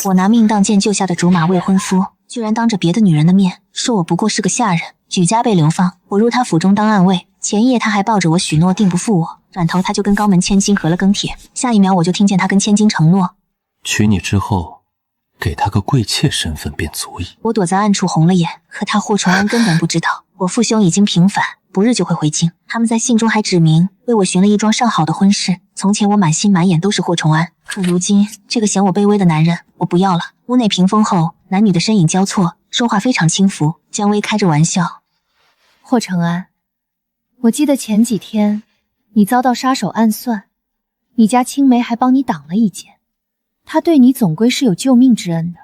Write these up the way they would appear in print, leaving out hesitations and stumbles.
我拿命当剑救下的竹马未婚夫，居然当着别的女人的面说我不过是个下人，举家被流放，我入他府中当暗卫。前夜他还抱着我许诺定不负我，转头他就跟高门千金合了庚帖。下一秒我就听见他跟千金承诺，娶你之后给他个贵妾身份便足矣。我躲在暗处红了眼，可他霍传安根本不知道我父兄已经平反，不日就会回京。他们在信中还指明为我寻了一桩上好的婚事。从前我满心满眼都是霍崇安，可如今这个嫌我卑微的男人我不要了。屋内屏风后，男女的身影交错，说话非常轻浮。姜薇开着玩笑，霍承安，我记得前几天你遭到杀手暗算，你家青梅还帮你挡了一剑，他对你总归是有救命之恩的，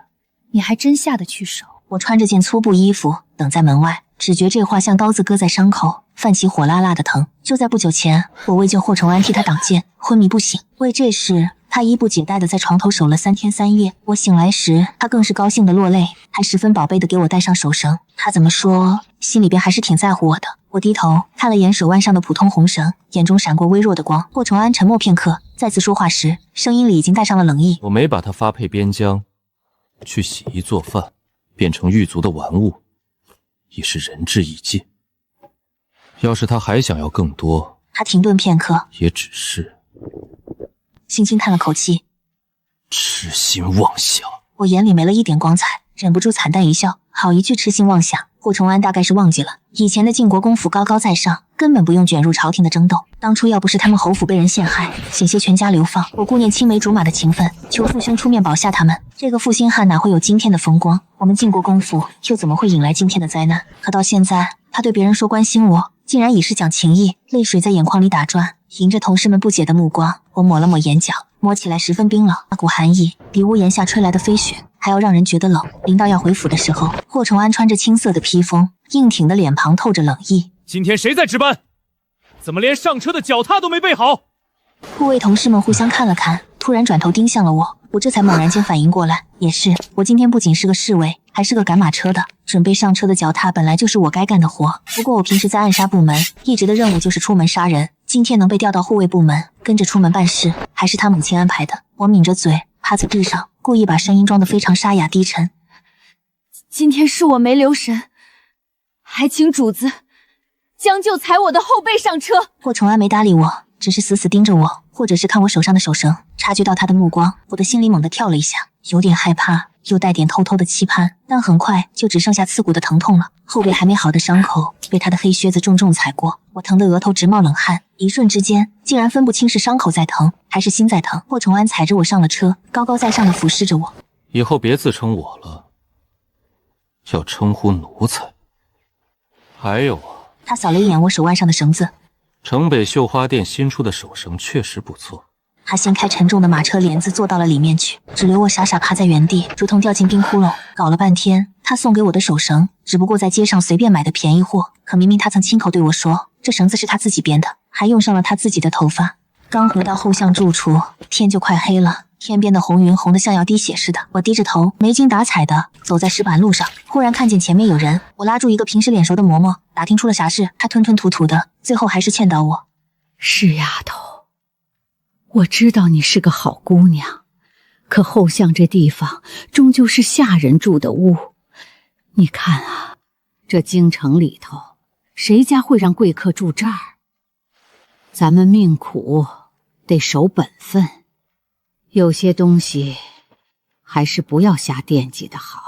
你还真下得去手。我穿着件粗布衣服等在门外，只觉这话像刀子割在伤口，泛起火辣辣的疼。就在不久前，我为救霍崇安替他挡剑，昏迷不醒。为这事，他衣不解带的在床头守了3天3夜。我醒来时，他更是高兴的落泪，还十分宝贝的给我戴上手绳。他怎么说，心里边还是挺在乎我的。我低头看了眼手腕上的普通红绳，眼中闪过微弱的光。霍崇安沉默片刻，再次说话时，声音里已经带上了冷意。我没把他发配边疆，去洗衣做饭，变成狱卒的玩物，已是仁至义尽。要是他还想要更多，他停顿片刻，也只是轻轻叹了口气，痴心妄想。我眼里没了一点光彩，忍不住惨淡一笑。好一句痴心妄想，霍崇安大概是忘记了，以前的晋国公府高高在上，根本不用卷入朝廷的争斗。当初要不是他们侯府被人陷害，险些全家流放，我顾念青梅竹马的情分，求父兄出面保下他们，这个负心汉哪会有今天的风光？我们晋国公府又怎么会引来今天的灾难？可到现在，他对别人说关心我，竟然已是讲情义，泪水在眼眶里打转。迎着同事们不解的目光，我抹了抹眼角，摸起来十分冰冷，那股寒意比屋檐下吹来的飞雪还要让人觉得冷。临到要回府的时候，霍崇安穿着青色的披风，硬挺的脸庞透着冷意。今天谁在值班？怎么连上车的脚踏都没备好？护卫同事们互相看了看，突然转头盯向了我。我这才猛然间反应过来，也是，我今天不仅是个侍卫，还是个赶马车的。准备上车的脚踏本来就是我该干的活，不过我平时在暗杀部门，一直的任务就是出门杀人。今天能被调到护卫部门，跟着出门办事，还是他母亲安排的。我抿着嘴，趴在地上，故意把声音装得非常沙哑低沉。今天是我没留神，还请主子将就踩我的后背上车。霍崇安没搭理我，只是死死盯着我，或者是看我手上的手绳。察觉到他的目光，我的心里猛地跳了一下，有点害怕，又带点偷偷的期盼，但很快就只剩下刺骨的疼痛了。后背还没好的伤口被他的黑靴子重重踩过，我疼得额头直冒冷汗，一瞬之间竟然分不清是伤口在疼还是心在疼。霍崇安踩着我上了车，高高在上的俯视着我。以后别自称我了，要称呼奴才。还有啊，他扫了一眼我手腕上的绳子，城北绣花店新出的手绳确实不错。他掀开沉重的马车帘子坐到了里面去，只留我傻傻趴在原地，如同掉进冰窟窿。搞了半天，他送给我的手绳只不过在街上随便买的便宜货，可明明他曾亲口对我说，这绳子是他自己编的，还用上了他自己的头发。刚回到后巷住处，天就快黑了，天边的红云红得像要滴血似的。我低着头，没精打采的走在石板路上，忽然看见前面有人，我拉住一个平时脸熟的嬷嬷，打听出了啥事。她吞吞吐吐的，最后还是劝导我：是丫头，我知道你是个好姑娘，可后巷这地方终究是下人住的屋。你看啊，这京城里头，谁家会让贵客住这儿？咱们命苦，得守本分，有些东西还是不要瞎惦记的好。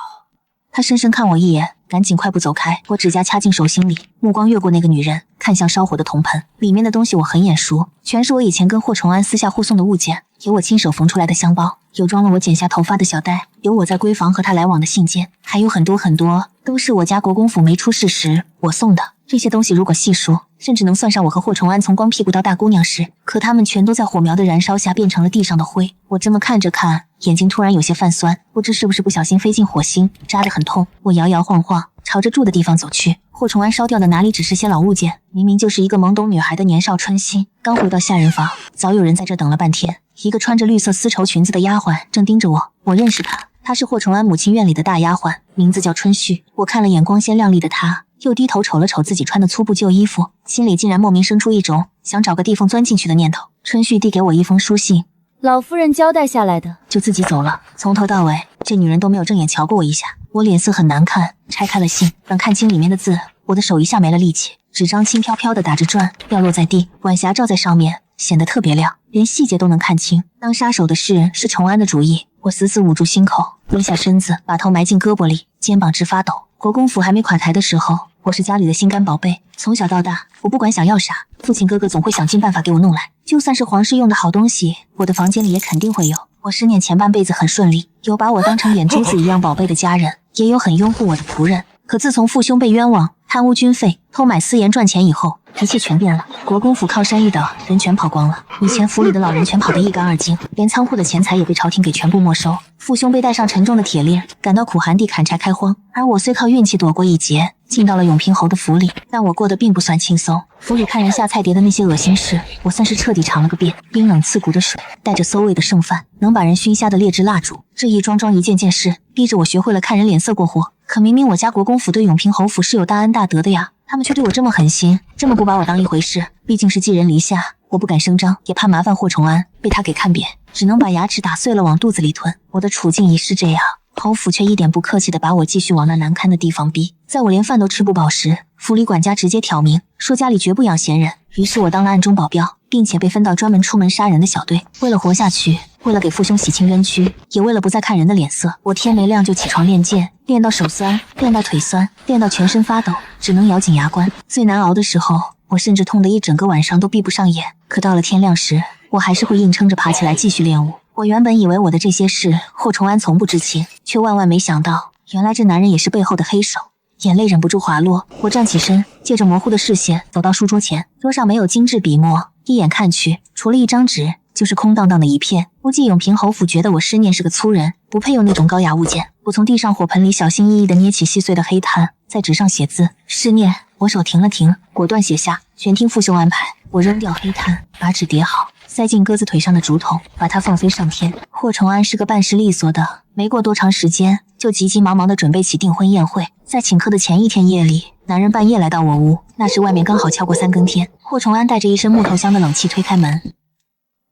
他深深看我一眼，赶紧快步走开。我指甲掐进手心里，目光越过那个女人，看向烧火的铜盆，里面的东西我很眼熟，全是我以前跟霍崇安私下护送的物件，有我亲手缝出来的香包，有装了我剪下头发的小袋，有我在闺房和他来往的信件，还有很多很多都是我家国公府没出事时我送的。这些东西如果细数，甚至能算上我和霍崇安从光屁股到大姑娘时，可他们全都在火苗的燃烧下变成了地上的灰。我这么看着看，眼睛突然有些泛酸，不知是不是不小心飞进火星，扎得很痛。我摇摇晃晃朝着住的地方走去，霍崇安烧掉的哪里只是些老物件，明明就是一个懵懂女孩的年少春心。刚回到下人房，早有人在这等了半天，一个穿着绿色丝绸裙子的丫鬟正盯着我，我认识她，她是霍崇安母亲院里的大丫鬟，名字叫春旭。我看了眼光鲜亮丽的她，又低头瞅了瞅自己穿的粗布旧衣服，心里竟然莫名生出一种想找个地缝钻进去的念头。春旭递给我一封书信，老夫人交代下来的，就自己走了，从头到尾这女人都没有正眼瞧过我一下，我脸色很难看，拆开了信，等看清里面的字，我的手一下没了力气，纸张轻飘飘的打着转，掉落在地，晚霞照在上面，显得特别亮，连细节都能看清。当杀手的事是崇安的主意，我死死捂住心口，蹲下身子，把头埋进胳膊里，肩膀直发抖。国公府还没垮台的时候，我是家里的心肝宝贝，从小到大，我不管想要啥，父亲哥哥总会想尽办法给我弄来。就算是皇室用的好东西，我的房间里也肯定会有。我思念前半辈子很顺利，有把我当成眼珠子一样宝贝的家人，也有很拥护我的仆人。可自从父兄被冤枉、贪污军费、偷买私盐赚钱以后，一切全变了。国公府靠山一倒，人全跑光了。以前府里的老人全跑得一干二净，连仓库的钱财也被朝廷给全部没收。父兄被带上沉重的铁链，赶到苦寒地砍柴开荒，而我虽靠运气躲过一劫，进到了永平侯的府里，但我过得并不算轻松。府里看人下菜碟的那些恶心事，我算是彻底尝了个遍。冰冷刺骨的水，带着馊味的剩饭，能把人熏瞎的劣质蜡烛，这一桩桩一件件事，逼着我学会了看人脸色过活。可明明我家国公府对永平侯府是有大恩大德的呀，他们却对我这么狠心，这么不把我当一回事。毕竟是寄人篱下，我不敢声张，也怕麻烦霍崇安被他给看扁，只能把牙齿打碎了往肚子里吞。我的处境已是这样，侯府却一点不客气地把我继续往那难堪的地方逼。在我连饭都吃不饱时，府里管家直接挑明说家里绝不养闲人，于是我当了暗中保镖，并且被分到专门出门杀人的小队。为了活下去，为了给父兄洗清冤屈，也为了不再看人的脸色，我天没亮就起床练剑，练到手酸，练到腿酸，练到全身发抖，只能咬紧牙关。最难熬的时候，我甚至痛得一整个晚上都闭不上眼。可到了天亮时，我还是会硬撑着爬起来继续练武。我原本以为我的这些事霍崇安从不知情，却万万没想到，原来这男人也是背后的黑手。眼泪忍不住滑落，我站起身，借着模糊的视线走到书桌前，桌上没有精致笔墨，一眼看去，除了一张纸，就是空荡荡的一片。估计永平侯府觉得我思念是个粗人，不配用那种高雅物件。我从地上火盆里小心翼翼地捏起细碎的黑炭，在纸上写字。思念，我手停了停，果断写下，全听父兄安排。我扔掉黑炭，把纸叠好，塞进鸽子腿上的竹筒，把它放飞上天。霍崇安是个办事利索的，没过多长时间，就急急忙忙地准备起订婚宴会。在请客的前一天夜里，男人半夜来到我屋，那时外面刚好敲过3更天。霍崇安带着一身木头香的冷气推开门，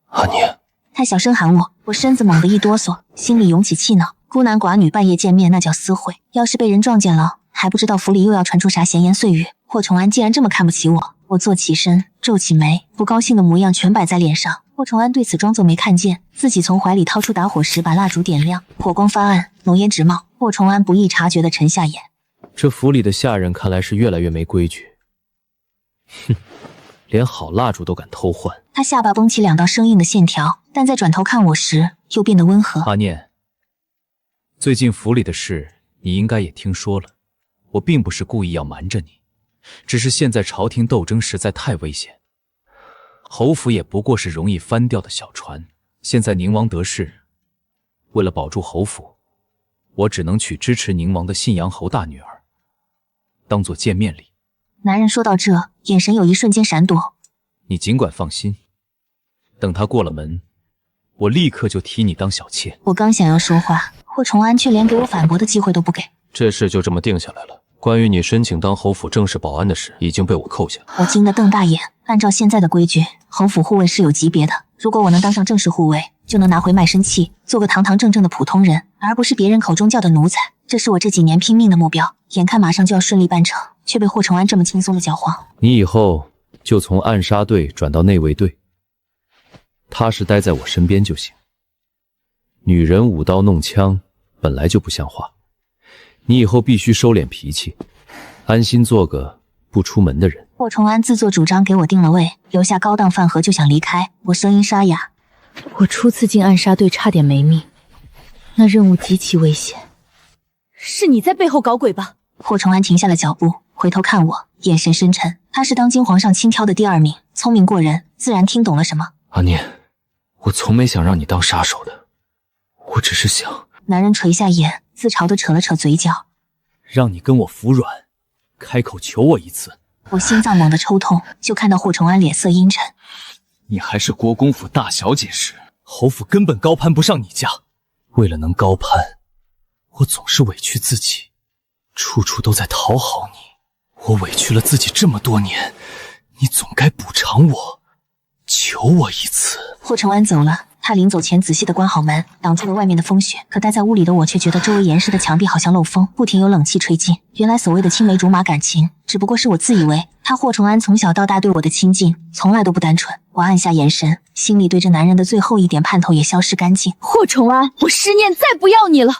阿念，他小声喊我，我身子猛地一哆嗦，心里涌起气恼。孤男寡女半夜见面，那叫私会，要是被人撞见了，还不知道府里又要传出啥闲言碎语。霍崇安既然这么看不起我，我坐起身，皱起眉，不高兴的模样全摆在脸上。霍崇安对此装作没看见，自己从怀里掏出打火石，把蜡烛点亮，火光发暗，浓烟直冒。霍崇安不易察觉地沉下眼，这府里的下人看来是越来越没规矩。哼，连好蜡烛都敢偷换。他下巴绷起2道生硬的线条，但在转头看我时又变得温和。阿念，最近府里的事你应该也听说了，我并不是故意要瞒着你，只是现在朝廷斗争实在太危险，侯府也不过是容易翻掉的小船。现在宁王得势，为了保住侯府，我只能娶支持宁王的信阳侯大女儿，当做见面礼。男人说到这，眼神有一瞬间闪躲。你尽管放心，等他过了门，我立刻就提你当小妾。我刚想要说话，霍崇安却连给我反驳的机会都不给。这事就这么定下来了。关于你申请当侯府正式保安的事，已经被我扣下。我惊得瞪大眼。按照现在的规矩，侯府护卫是有级别的，如果我能当上正式护卫，就能拿回卖身契，做个堂堂正正的普通人，而不是别人口中叫的奴才。这是我这几年拼命的目标，眼看马上就要顺利办成，却被霍崇安这么轻松的搅黄。你以后就从暗杀队转到内卫队，踏实待在我身边就行。女人舞刀弄枪本来就不像话，你以后必须收敛脾气，安心做个不出门的人。霍崇安自作主张给我定了位，留下高档饭盒就想离开。我声音沙哑，我初次进暗杀队差点没命，那任务极其危险。是你在背后搞鬼吧？霍崇安停下了脚步，回头看我，眼神深沉。他是当今皇上亲挑的第2名，聪明过人，自然听懂了什么。阿念，我从没想让你当杀手的，我只是想……男人垂下眼，自嘲地扯了扯嘴角，让你跟我服软，开口求我一次。我心脏猛地抽痛，就看到霍崇安脸色阴沉。你还是国公府大小姐时，侯府根本高攀不上你家。为了能高攀，我总是委屈自己，处处都在讨好你。我委屈了自己这么多年，你总该补偿我，求我一次。霍崇安走了，他临走前仔细的关好门，挡住了外面的风雪。可待在屋里的我却觉得周围严实的墙壁好像漏风，不停有冷气吹进。原来所谓的青梅竹马感情，只不过是我自以为。他霍崇安从小到大对我的亲近，从来都不单纯。我暗下眼神，心里对这男人的最后一点盼头也消失干净。霍崇安，我10年再不要你了，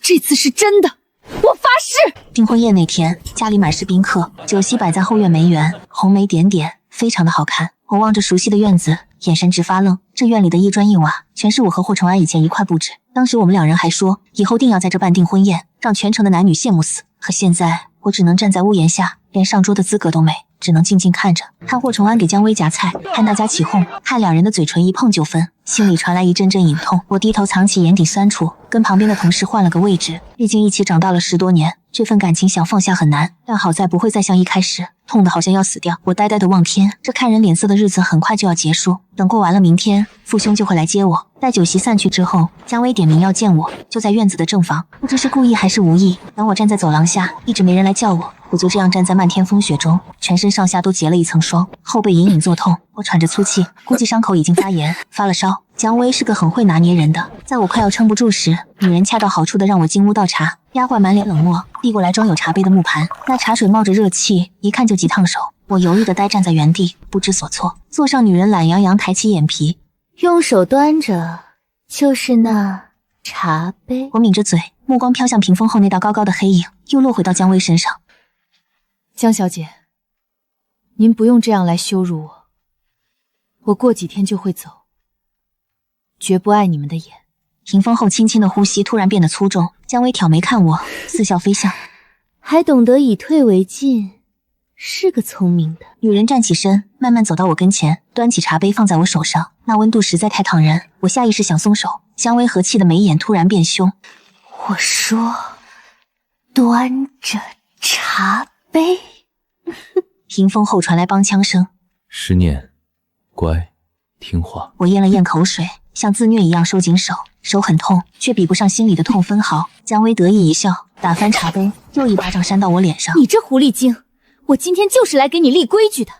这次是真的，我发誓。订婚宴那天，家里满是宾客，酒席摆在后院梅园，红梅点点，非常的好看。我望着熟悉的院子，眼神直发愣。这院里的一砖一瓦，全是我和霍崇安以前一块布置。当时我们两人还说，以后定要在这办订婚宴，让全城的男女羡慕死。可现在，我只能站在屋檐下，连上桌的资格都没，只能静静看着。看霍崇安给姜薇夹菜，看大家起哄，看两人的嘴唇一碰就分，心里传来一阵阵隐痛。我低头藏起眼底酸楚，跟旁边的同事换了个位置。毕竟一起长大了10多年，这份感情想放下很难，但好在不会再像一开始痛得好像要死掉。我呆呆的望天，这看人脸色的日子很快就要结束。等过完了明天，父兄就会来接我。待酒席散去之后，姜薇点名要见我，就在院子的正房。不知是故意还是无意，等我站在走廊下，一直没人来叫我，我就这样站在漫天风雪中，全身上下都结了一层霜，后背隐隐作痛。我喘着粗气，估计伤口已经发炎，发了烧。姜薇是个很会拿捏人的，在我快要撑不住时，女人恰到好处的让我进屋倒茶。丫鬟满脸冷漠，递过来装有茶杯的木盘，那茶水冒着热气，一看就极烫手。我犹豫的呆站在原地，不知所措。座上女人懒洋洋抬起眼皮，用手端着，就是那茶杯。我抿着嘴，目光飘向屏风后那道高高的黑影，又落回到姜薇身上。江小姐，您不用这样来羞辱我，我过几天就会走，绝不碍你们的眼。屏风后轻轻的呼吸突然变得粗重，姜薇挑眉看我，似笑非笑，还懂得以退为进，是个聪明的。女人站起身，慢慢走到我跟前，端起茶杯放在我手上，那温度实在太烫人，我下意识想松手。姜薇和气的眉眼突然变凶，我说端着茶杯。屏风后传来帮腔声，10年，乖，听话。我咽了咽口水，像自虐一样收紧手，手很痛，却比不上心里的痛分毫。姜薇得意一笑，打翻茶杯，又一巴掌扇到我脸上。你这狐狸精，我今天就是来给你立规矩的。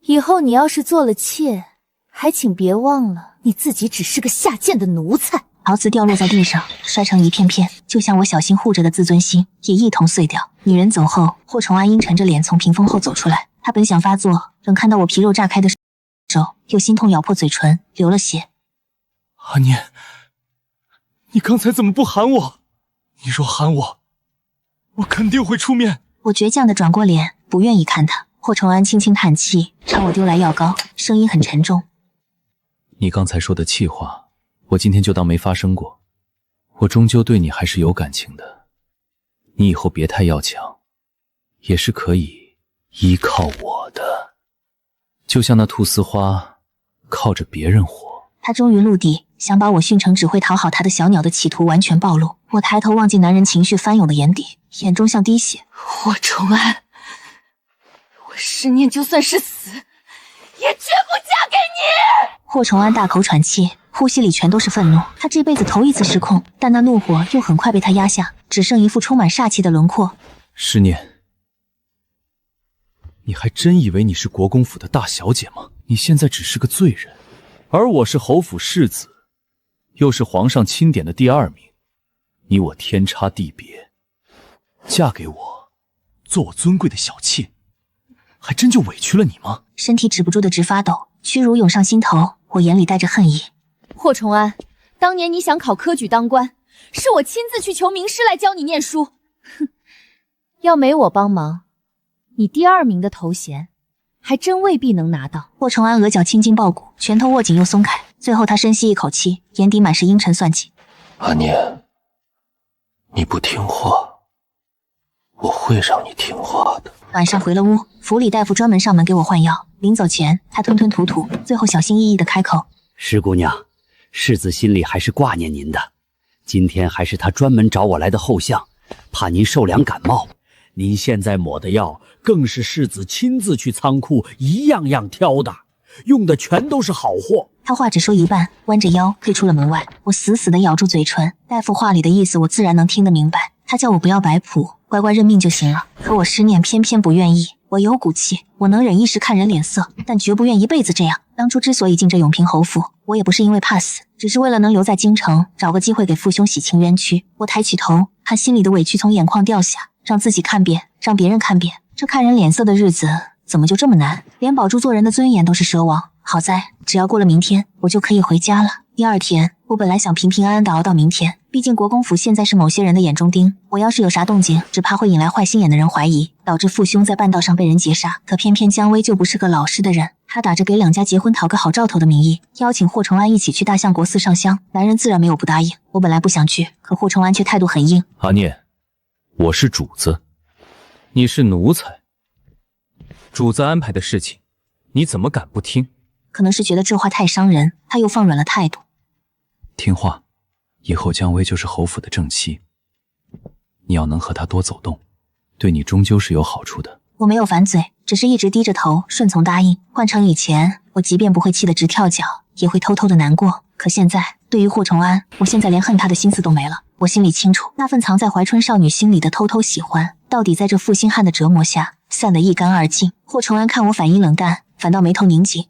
以后你要是做了妾，还请别忘了你自己只是个下贱的奴才。陶瓷掉落在地上，摔成一片片，就像我小心护着的自尊心也一同碎掉。女人走后，霍崇安阴沉着脸从屏风后走出来，他本想发作，等看到我皮肉炸开的手，又心痛咬破嘴唇，流了血。阿念，你刚才怎么不喊我？你若喊我，我肯定会出面。我倔强地转过脸，不愿意看他。霍崇安轻轻叹气，朝我丢来药膏，声音很沉重。你刚才说的气话，我今天就当没发生过。我终究对你还是有感情的，你以后别太要强，也是可以依靠我的。就像那菟丝花靠着别人活。他终于落地，想把我训成只会讨好他的小鸟的企图完全暴露。我抬头望进男人情绪翻涌的眼底，眼中像滴血。霍崇安，我10年就算是死，也绝不嫁给你。霍崇安大口喘气，呼吸里全都是愤怒。他这辈子头一次失控，但那怒火又很快被他压下，只剩一副充满煞气的轮廓。10年，你还真以为你是国公府的大小姐吗？你现在只是个罪人，而我是侯府世子，又是皇上钦点的第2名，你我天差地别。嫁给我，做我尊贵的小妾，还真就委屈了你吗？身体止不住的直发抖，屈辱涌上心头，我眼里带着恨意。霍崇安，当年你想考科举当官，是我亲自去求名师来教你念书。哼，要没我帮忙，你第2名的头衔还真未必能拿到。霍崇安额角青筋爆骨，拳头握紧又松开，最后他深吸一口气，眼底满是阴沉算计。阿念，你不听话，我会让你听话的。晚上回了屋，府里大夫专门上门给我换药。临走前，他吞吞吐吐，最后小心翼翼地开口：“石姑娘，世子心里还是挂念您的。今天还是他专门找我来的后相，怕您受凉感冒。您现在抹的药，更是世子亲自去仓库一样样挑的，用的全都是好货。”他话只说一半，弯着腰退出了门外。我死死地咬住嘴唇，大夫话里的意思我自然能听得明白。他叫我不要摆谱，乖乖认命就行了。可我10年偏偏不愿意。我有骨气，我能忍一时看人脸色，但绝不愿一辈子这样。当初之所以进这永平侯府，我也不是因为怕死，只是为了能留在京城，找个机会给父兄洗清冤屈。我抬起头，看心里的委屈从眼眶掉下，让自己看遍，让别人看遍。这看人脸色的日子怎么就这么难？连保住做人的尊严都是奢望。好在只要过了明天，我就可以回家了。第二天，我本来想平平安安的熬到明天，毕竟国公府现在是某些人的眼中钉，我要是有啥动静，只怕会引来坏心眼的人怀疑，导致父兄在半道上被人劫杀。可偏偏姜薇就不是个老实的人，他打着给两家结婚讨个好兆头的名义，邀请霍崇安一起去大相国寺上香，男人自然没有不答应。我本来不想去，可霍崇安却态度很硬。阿念，我是主子，你是奴才，主子安排的事情，你怎么敢不听？可能是觉得这话太伤人，他又放软了态度。听话，以后姜薇就是侯府的正妻，你要能和她多走动，对你终究是有好处的。我没有反嘴，只是一直低着头顺从答应。换成以前，我即便不会气得直跳脚，也会偷偷的难过。可现在，对于霍崇安，我现在连恨他的心思都没了。我心里清楚，那份藏在怀春少女心里的偷偷喜欢，到底在这负心汉的折磨下散得一干二净。霍崇安看我反应冷淡，反倒眉头拧紧。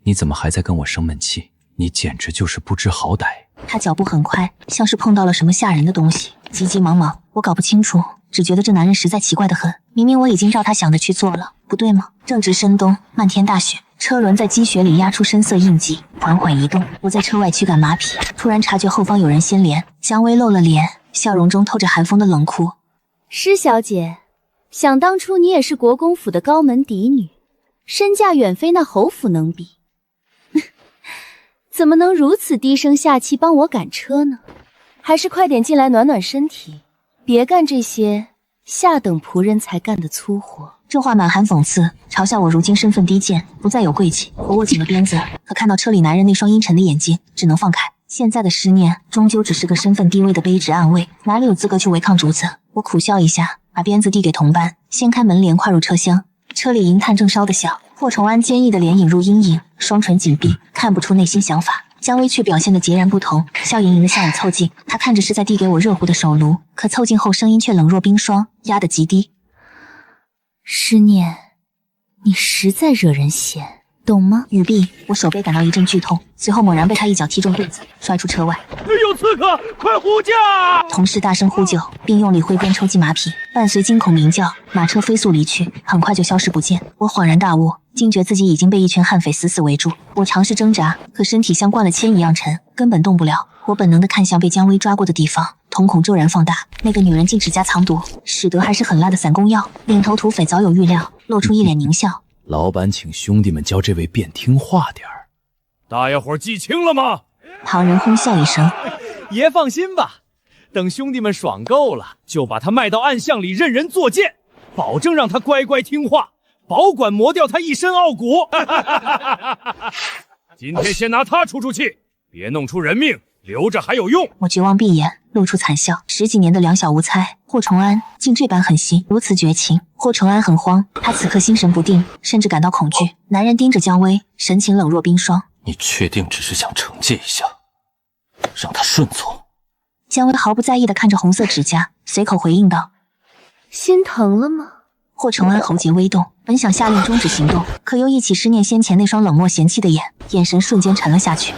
你怎么还在跟我生闷气？你简直就是不知好歹。他脚步很快，像是碰到了什么吓人的东西，急急忙忙，我搞不清楚，只觉得这男人实在奇怪的很。明明我已经照他想的去做了，不对吗？正值深冬，漫天大雪，车轮在积雪里压出深色印记，缓缓移动。我在车外驱赶马匹，突然察觉后方有人先连。姜薇露了脸，笑容中透着寒风的冷酷。施小姐，想当初你也是国公府的高门嫡女，身价远非那侯府能比。怎么能如此低声下气帮我赶车呢？还是快点进来暖暖身体，别干这些下等仆人才干的粗活。这话满含讽刺，嘲笑我如今身份低贱，不再有贵气。我握紧了鞭子，可看到车里男人那双阴沉的眼睛，只能放开。现在的施念终究只是个身份低微的卑职暗卫，哪里有资格去违抗主子？我苦笑一下，把鞭子递给同伴，掀开门帘跨入车厢。车里银炭正烧得小，霍崇安坚毅的脸引入阴影，双唇紧闭，看不出内心想法。姜薇却表现得截然不同，笑盈盈的向我凑近。她看着是在递给我热乎的手炉，可凑近后声音却冷若冰霜，压得极低。施念，你实在惹人嫌，懂吗？语毕，我手背感到一阵剧痛，随后猛然被他一脚踢中肚子，摔出车外。有刺客，快呼驾！同事大声呼救，并用力挥鞭抽击马匹，伴随惊恐鸣叫，马车飞速离去，很快就消失不见。我恍然大悟，惊觉自己已经被一群悍匪死死围住。我尝试挣扎，可身体像灌了铅一样沉，根本动不了。我本能地看向被姜薇抓过的地方，瞳孔骤然放大。那个女人竟指甲藏毒，使得还是很辣的散功药。领头土匪早有预料，露出一脸狞笑。老板请兄弟们教这位变听话点儿。大家伙记清了吗？旁人哄笑一声。爷放心吧，等兄弟们爽够了，就把他卖到暗巷里任人作践，保证让他乖乖听话，保管磨掉他一身傲骨。今天先拿他出气，别弄出人命，留着还有用。我绝望闭眼，露出惨笑。10几年的两小无猜，霍崇安竟这般狠心，如此绝情。霍崇安很慌，他此刻心神不定，甚至感到恐惧。男人盯着姜薇，神情冷若冰霜。你确定只是想惩戒一下，让他顺从？姜薇毫不在意地看着红色指甲，随口回应道：心疼了吗？霍崇安喉结微动，本想下令终止行动，可又忆起施念先前那双冷漠嫌弃的眼，眼神瞬间沉了下去。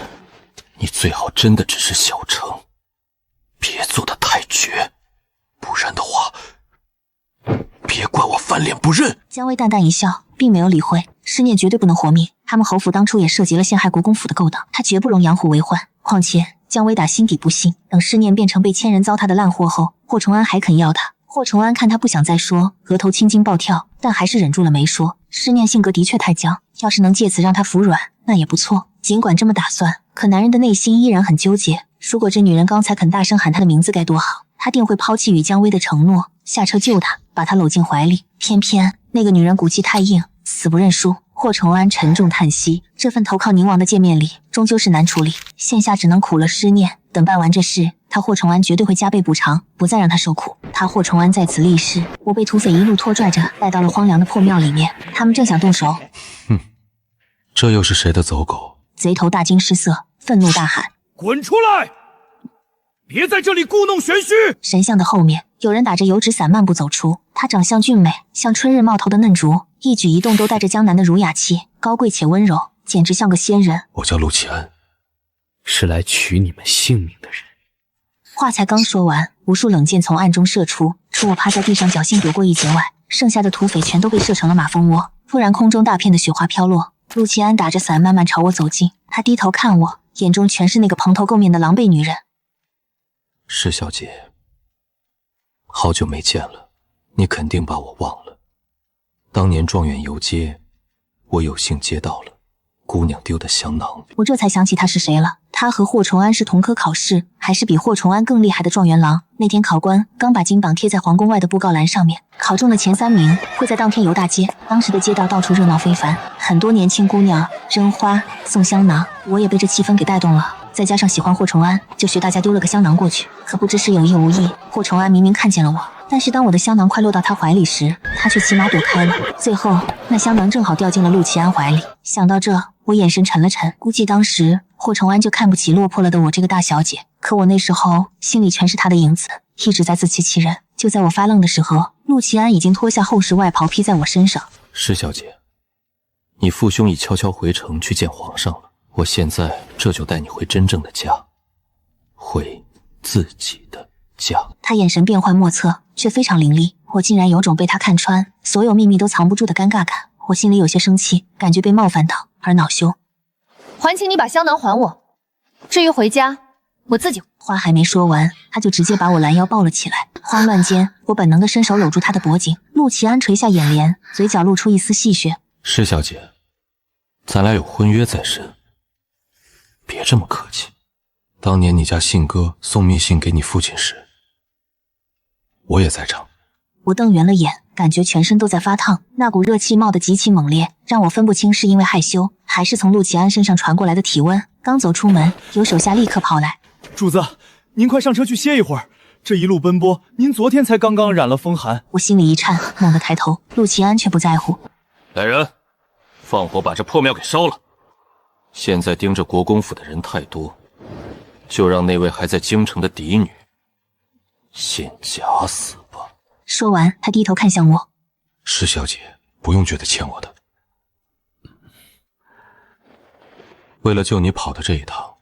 你最好真的只是小惩，别做得太绝，不然的话，别怪我翻脸不认。姜薇淡淡一笑，并没有理会。施念绝对不能活命，他们侯府当初也涉及了陷害国公府的勾当，他绝不容养虎为患。况且姜薇打心底不信，等施念变成被千人糟蹋的烂货后，霍崇安还肯要他。霍崇安看他不想再说，额头青筋暴跳，但还是忍住了没说。施念性格的确太犟，要是能借此让他服软，那也不错。尽管这么打算，可男人的内心依然很纠结。如果这女人刚才肯大声喊他的名字该多好，他定会抛弃与姜薇的承诺，下车救她，把她搂进怀里。偏偏那个女人骨气太硬，死不认输。霍崇安沉重叹息，这份投靠宁王的见面礼终究是难处理，现下只能苦了施念。等办完这事，他霍崇安绝对会加倍补偿，不再让他受苦。他霍崇安在此立誓。我被土匪一路拖拽着带到了荒凉的破庙里面，他们正想动手。这又是谁的走狗？贼头大惊失色，愤怒大喊：滚出来！别在这里故弄玄虚！神像的后面，有人打着油纸伞漫步走出。她长相俊美，像春日冒头的嫩竹，一举一动都带着江南的儒雅气，高贵且温柔，简直像个仙人。我叫陆启安，是来取你们性命的人。话才刚说完，无数冷箭从暗中射出，除我趴在地上侥幸躲过一劫外，剩下的土匪全都被射成了马蜂窝。突然，空中大片的雪花飘落，陆启安打着伞慢慢朝我走近，他低头看我，眼中全是那个蓬头垢面的狼狈女人。施小姐，好久没见了，你肯定把我忘了。当年状元游街，我有幸接到了姑娘丢的香囊。我这才想起他是谁了，他和霍崇安是同科考试，还是比霍崇安更厉害的状元郎。那天考官刚把金榜贴在皇宫外的布告栏上面，考中的前3名会在当天游大街。当时的街道到处热闹非凡，很多年轻姑娘扔花送香囊，我也被这气氛给带动了。再加上喜欢霍崇安，就学大家丢了个香囊过去。可不知是有意无意，霍崇安明明看见了我，但是当我的香囊快落到他怀里时，他却骑马躲开了。最后那香囊正好掉进了陆启安怀里。想到这，我眼神沉了沉，估计当时霍崇安就看不起落魄了的我这个大小姐。可我那时候心里全是他的影子，一直在自欺欺人。就在我发愣的时候，陆启安已经脱下厚实外袍披在我身上。施小姐，你父兄已悄悄回城去见皇上了。我现在这就带你回真正的家，回自己的家。他眼神变幻莫测，却非常凌厉，我竟然有种被他看穿，所有秘密都藏不住的尴尬感。我心里有些生气，感觉被冒犯到，而恼羞。还请你把香囊还我，至于回家，我自己。话还没说完，他就直接把我拦腰抱了起来。慌乱间，我本能的伸手搂住他的脖颈。陆启安垂下眼帘，嘴角露出一丝戏谑。施小姐，咱俩有婚约在身，别这么客气。当年你家信哥送密信给你父亲时，我也在场。我瞪圆了眼，感觉全身都在发烫，那股热气冒得极其猛烈，让我分不清是因为害羞，还是从陆启安身上传过来的体温。刚走出门，有手下立刻跑来：“主子，您快上车去歇一会儿，这一路奔波，您昨天才刚刚染了风寒。”我心里一颤，猛地抬头，陆启安却不在乎。来人，放火把这破庙给烧了。现在盯着国公府的人太多，就让那位还在京城的嫡女先假死吧。说完，他低头看向我：“施小姐，不用觉得欠我的。为了救你跑的这一趟，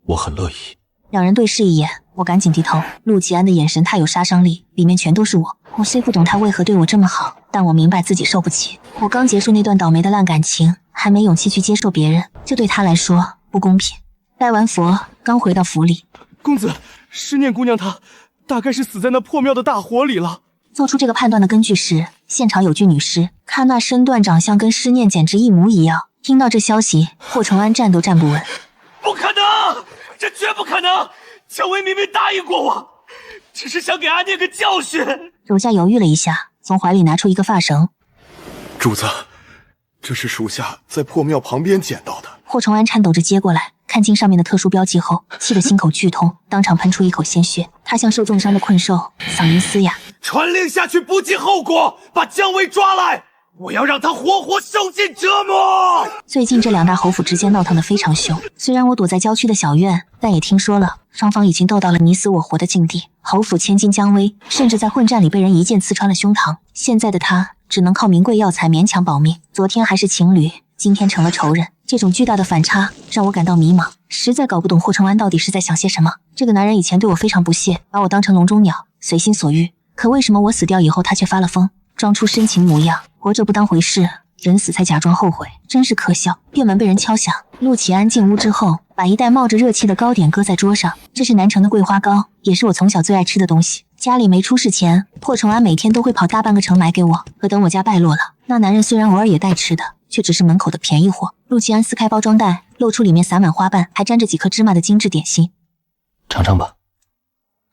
我很乐意。”两人对视一眼，我赶紧低头。陆启安的眼神太有杀伤力，里面全都是我。我虽不懂他为何对我这么好，但我明白自己受不起。我刚结束那段倒霉的烂感情，还没勇气去接受别人，这对他来说不公平。拜完佛，刚回到府里，公子，施念姑娘她大概是死在那破庙的大火里了。做出这个判断的根据是，现场有具女尸，看那身段长相跟施念简直一模一样。听到这消息，霍承安站都站不稳。不可能，这绝不可能！乔薇明明答应过我，只是想给阿念个教训。手下犹豫了一下，从怀里拿出一个发绳。主子，这是属下在破庙旁边捡到的。霍承安颤抖着接过来，看清上面的特殊标记后，气得心口剧痛，当场喷出一口鲜血。他像受重伤的困兽，嗓音嘶哑：“传令下去，不计后果，把姜维抓来！我要让他活活受尽折磨！”最近这两大侯府之间闹腾得非常凶，虽然我躲在郊区的小院，但也听说了双方已经斗到了你死我活的境地。侯府千金姜薇甚至在混战里被人一剑刺穿了胸膛，现在的他只能靠名贵药材勉强保命。昨天还是情侣，今天成了仇人，这种巨大的反差让我感到迷茫，实在搞不懂霍承安到底是在想些什么。这个男人以前对我非常不屑，把我当成笼中鸟，随心所欲，可为什么我死掉以后他却发了疯，装出深情模样，活着不当回事，人死才假装后悔，真是可笑。院门被人敲响，陆启安进屋之后，把一袋冒着热气的糕点搁在桌上，这是南城的桂花糕，也是我从小最爱吃的东西。家里没出事前，霍承安每天都会跑大半个城买给我。可等我家败落了，那男人虽然偶尔也带吃的，却只是门口的便宜货。陆启安撕开包装袋，露出里面撒满花瓣还沾着几颗芝麻的精致点心。尝尝吧。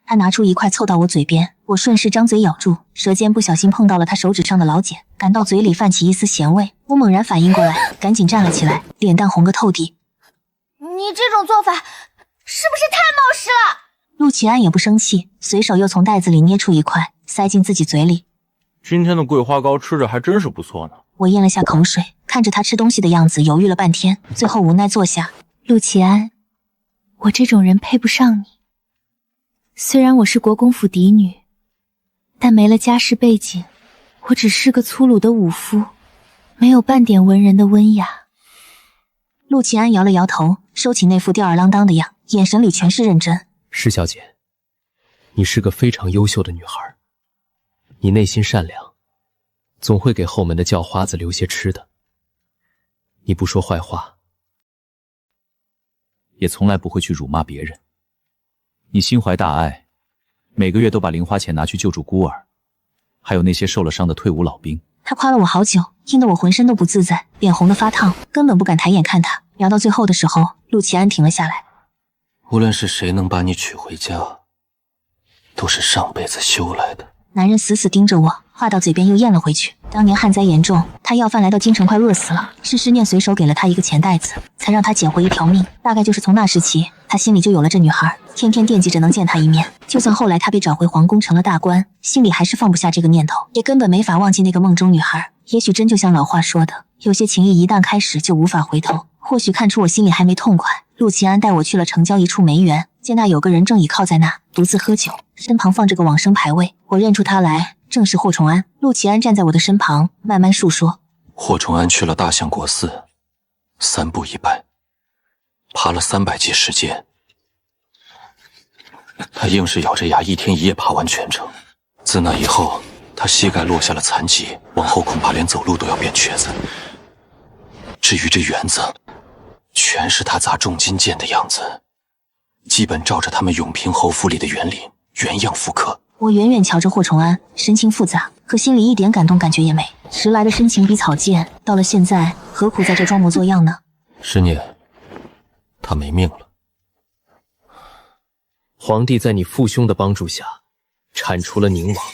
他拿出一块凑到我嘴边，我顺势张嘴咬住，舌尖不小心碰到了他手指上的老茧，感到嘴里泛起一丝咸味。我猛然反应过来，赶紧站了起来，脸蛋红个透底。你这种做法是不是太冒失了？陆启安也不生气，随手又从袋子里捏出一块，塞进自己嘴里。今天的桂花糕吃着还真是不错呢。我咽了下口水，看着他吃东西的样子，犹豫了半天，最后无奈坐下。陆启安，我这种人配不上你。虽然我是国公府嫡女，但没了家世背景，我只是个粗鲁的武夫，没有半点文人的温雅。陆琪安摇了摇头，收起那副吊儿郎当的样，眼神里全是认真。施小姐，你是个非常优秀的女孩，你内心善良，总会给后门的叫花子留些吃的。你不说坏话，也从来不会去辱骂别人。你心怀大爱，每个月都把零花钱拿去救助孤儿，还有那些受了伤的退伍老兵。他夸了我好久，听得我浑身都不自在，脸红得发烫，根本不敢抬眼看他。聊到最后的时候，陆琪安停了下来。无论是谁能把你娶回家，都是上辈子修来的。男人死死盯着我，话到嘴边又咽了回去。当年旱灾严重，他要饭来到京城快饿死了，是师念随手给了他一个钱袋子，才让他捡回一条命。大概就是从那时起，他心里就有了这女孩，天天惦记着能见她一面。就算后来他被找回皇宫成了大官，心里还是放不下这个念头，也根本没法忘记那个梦中女孩。也许真就像老话说的，有些情谊一旦开始就无法回头。或许看出我心里还没痛快，陆琪安带我去了城郊一处梅园，见那有个人正倚靠在那独自喝酒，身旁放着个往生牌位。我认出他来，正是霍崇安。陆琪安站在我的身旁，慢慢述说。霍崇安去了大相国寺，3步一拜，爬了300级时间，他硬是咬着牙1天1夜爬完全程。自那以后，他膝盖落下了残疾，往后恐怕连走路都要变瘸子。至于这园子，全是他砸重金建的样子，基本照着他们永平侯府里的园林原样复刻。我远远瞧着霍崇安，神情复杂，可心里一点感动感觉也没。迟来的深情比草芥，到了现在，何苦在这装模作样呢？师念，他没命了。皇帝在你父兄的帮助下，铲除了宁王，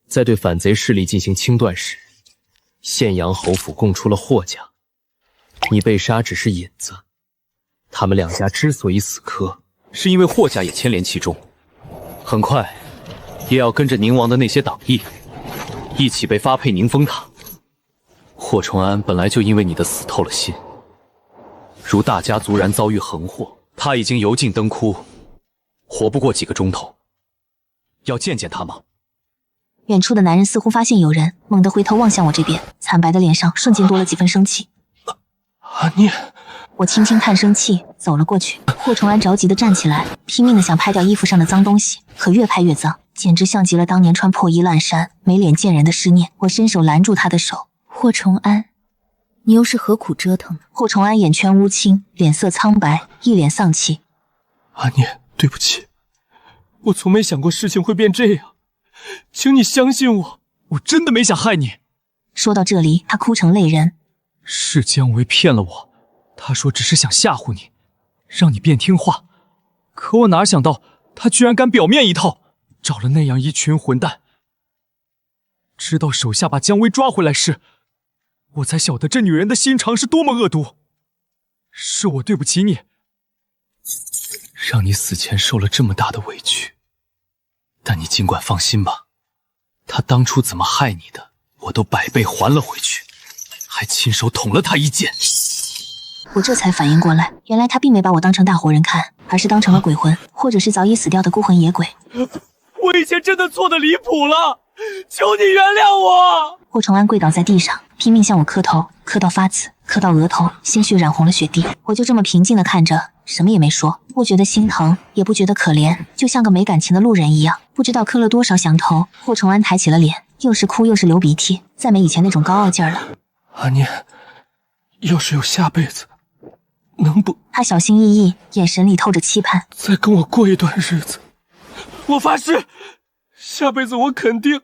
在对反贼势力进行清断时，县阳侯府供出了霍家。你被杀只是引子，他们两家之所以死磕，是因为霍家也牵连其中，很快也要跟着宁王的那些党役一起被发配宁风塔。霍崇安本来就因为你的死透了心，如大家族然遭遇横祸，他已经油尽灯枯，活不过几个钟头。要见见他吗？远处的男人似乎发现有人，猛地回头望向我这边，惨白的脸上瞬间多了几分生气。阿念，我轻轻叹声气，走了过去。霍崇安着急地站起来，拼命地想拍掉衣服上的脏东西，可越拍越脏，简直像极了当年穿破衣烂衫、没脸见人的师念。我伸手拦住他的手。霍崇安，你又是何苦折腾呢？霍崇安眼圈乌青，脸色苍白，一脸丧气。阿念，对不起，我从没想过事情会变这样，请你相信我，我真的没想害你。说到这里，他哭成泪人。是姜维骗了我，他说只是想吓唬你，让你变听话，可我哪想到他居然敢表面一套，找了那样一群混蛋。知道手下把姜维抓回来时，我才晓得这女人的心肠是多么恶毒。是我对不起你，让你死前受了这么大的委屈，但你尽管放心吧，他当初怎么害你的，我都100倍还了回去，还亲手捅了他一剑。我这才反应过来，原来他并没把我当成大活人看，而是当成了鬼魂，或者是早已死掉的孤魂野鬼。我以前真的错得离谱了，求你原谅我。霍崇安跪倒在地上，拼命向我磕头，磕到发紫，磕到额头，鲜血染红了雪地。我就这么平静地看着，什么也没说，不觉得心疼，也不觉得可怜，就像个没感情的路人一样。不知道磕了多少响头。霍崇安抬起了脸，又是哭又是流鼻涕，再没以前那种高傲劲儿了。阿念，要是有下辈子，能不……他小心翼翼，眼神里透着期盼。再跟我过一段日子，我发誓，下辈子我肯定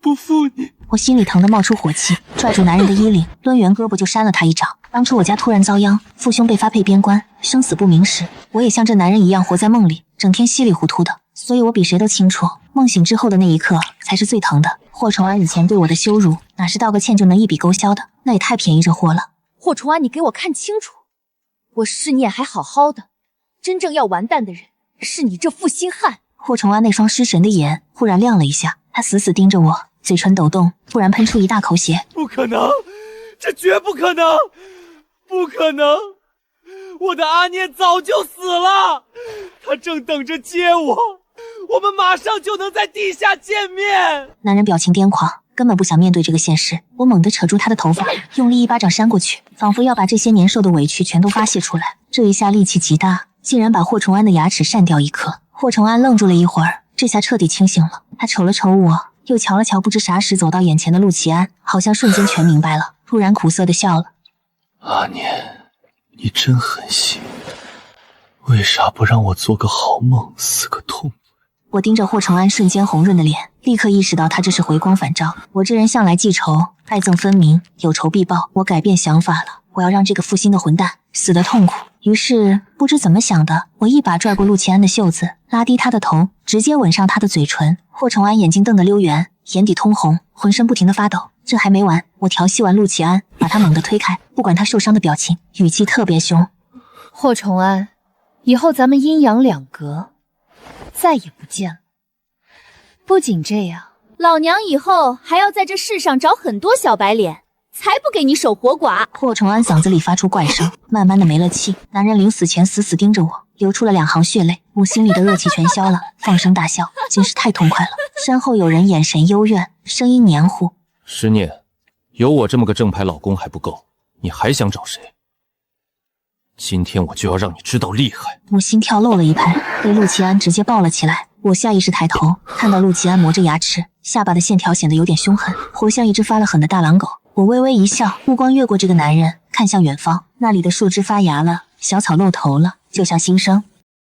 不负你。我心里疼得冒出火气，拽住男人的衣领，抡圆胳膊就扇了他一掌。当初我家突然遭殃，父兄被发配边关，生死不明时，我也像这男人一样活在梦里，整天稀里糊涂的。所以我比谁都清楚，梦醒之后的那一刻才是最疼的。霍崇安以前对我的羞辱，哪是道个歉就能一笔勾销的？那也太便宜这货了。霍崇安，你给我看清楚，我师念还好好的，真正要完蛋的人是你这负心汉。霍崇安那双失神的眼忽然亮了一下，他死死盯着我，嘴唇抖动，突然喷出一大口血。不可能，这绝不可能，不可能！我的阿念早就死了，他正等着接我，我们马上就能在地下见面。男人表情癫狂，根本不想面对这个现实。我猛地扯住他的头发，用力一巴掌扇过去，仿佛要把这些年受的委屈全都发泄出来。这一下力气极大，竟然把霍崇安的牙齿扇掉一颗。霍崇安愣住了一会儿，这下彻底清醒了。他瞅了瞅我，又瞧了瞧不知啥时走到眼前的陆琪安，好像瞬间全明白了，突然苦涩地笑了。阿年，你真狠心，为啥不让我做个好梦，死个痛快？我盯着霍承安瞬间红润的脸，立刻意识到他这是回光返照。我这人向来记仇，爱憎分明，有仇必报。我改变想法了，我要让这个负心的混蛋死得痛苦。于是不知怎么想的，我一把拽过陆琪安的袖子，拉低他的头，直接吻上他的嘴唇。霍承安眼睛瞪得溜圆，眼底通红，浑身不停地发抖。这还没完，我调戏完陆琪安，把他猛地推开，不管他受伤的表情，语气特别凶。霍崇安，以后咱们阴阳两隔，再也不见了。不仅这样，老娘以后还要在这世上找很多小白脸，才不给你守活寡。霍崇安嗓子里发出怪声，慢慢的没了气。男人临死前死死盯着我，流出了2行血泪。我心里的恶气全消了，放声大笑，真是太痛快了。身后有人眼神幽怨，声音黏糊：师念，有我这么个正牌老公还不够，你还想找谁？今天我就要让你知道厉害。我心跳漏了一拍，被陆琪安直接抱了起来。我下意识抬头，看到陆琪安磨着牙齿，下巴的线条显得有点凶狠，活像一只发了狠的大狼狗。我微微一笑，目光越过这个男人，看向远方，那里的树枝发芽了，小草露头了，就像新生。